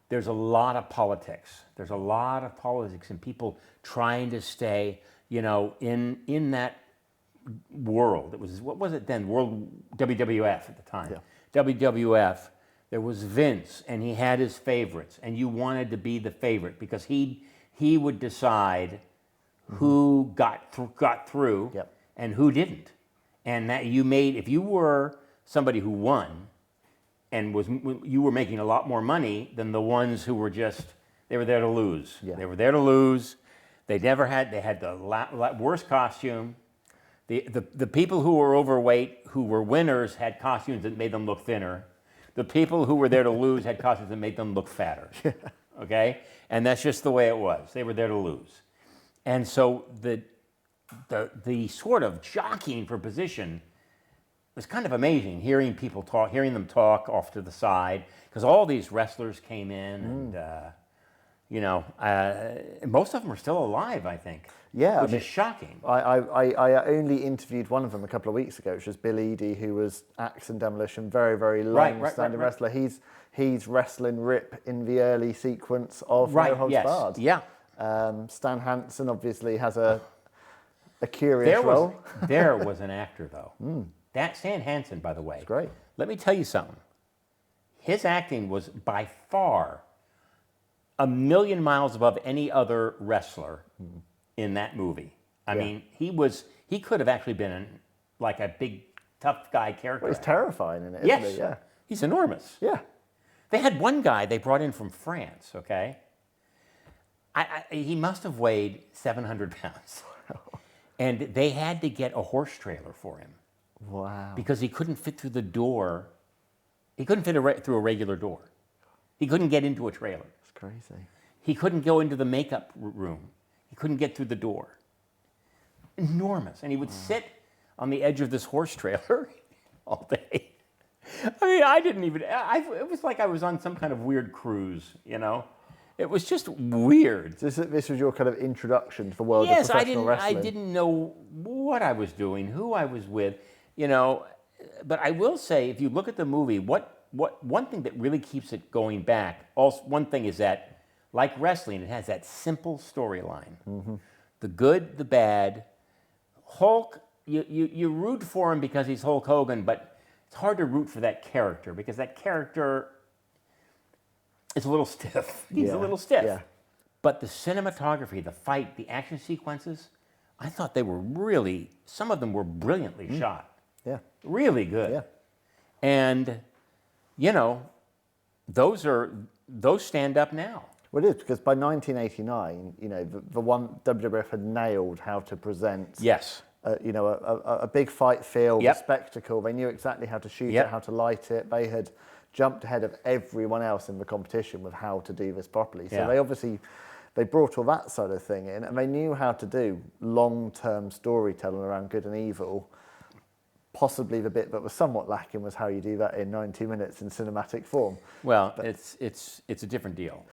there's a lot of politics. There's a lot of politics and people trying to stay, you know, in that world. It was, what was it then? World WWF at the time. Yeah. WWF. There was Vince, and he had his favorites, and you wanted to be the favorite because he would decide who got through Yep. and who didn't, and that you made, if you were somebody who won and you were making a lot more money than the ones who were they were there to lose. Yeah. They were there to lose. They had the worst costume. The people who were overweight, who were winners, had costumes that made them look thinner. The people who were there to lose had costumes that made them look fatter. Okay? And that's just the way it was. They were there to lose. And so the sort of jockeying for position was kind of amazing, hearing them talk off to the side, because all these wrestlers came in, and most of them are still alive, I think. Yeah, which is shocking. I only interviewed one of them a couple of weeks ago, which was Bill Eadie, who was Axe and Demolition, very, very long-standing wrestler. He's wrestling Rip in the early sequence of No Holds Barred. Yeah. Stan Hansen obviously has a curious role. There was an actor, though. That Stan Hansen, by the way. It's great. Let me tell you something. His acting was by far a million miles above any other wrestler in that movie. I mean, he could have actually been like a big, tough guy character. Well, he's terrifying in it, isn't yes. he? Yeah. He's enormous. Yeah. They had one guy they brought in from France, okay? He must have weighed 700 pounds. And they had to get a horse trailer for him. Wow. Because he couldn't fit through the door. He couldn't fit through a regular door. He couldn't get into a trailer. It's crazy. He couldn't go into the makeup room. He couldn't get through the door. Enormous. And he would sit on the edge of this horse trailer all day. I mean, I didn't even, it was like I was on some kind of weird cruise, you know? It was just weird. This was your kind of introduction to the world of professional wrestling. I didn't know what I was doing, who I was with, you know. But I will say, if you look at the movie, one thing that really keeps it going back, one thing is that, like wrestling, it has that simple storyline. The good, the bad. Hulk, you root for him because he's Hulk Hogan, but it's hard to root for that character because that character is a little stiff. He's a little stiff. Yeah. But the cinematography, the fight, the action sequences, I thought they were really, some of them were brilliantly shot. Yeah. Really good. Yeah. And, you know, those stand up now. Well, it is, because by 1989, you know, the one WWF had nailed how to present. Yes. A big fight field, a spectacle. They knew exactly how to shoot it, how to light it. They had jumped ahead of everyone else in the competition with how to do this properly. So they brought all that sort of thing in, and they knew how to do long-term storytelling around good and evil. Possibly the bit that was somewhat lacking was how you do that in 90 minutes in cinematic form. Well, it's a different deal.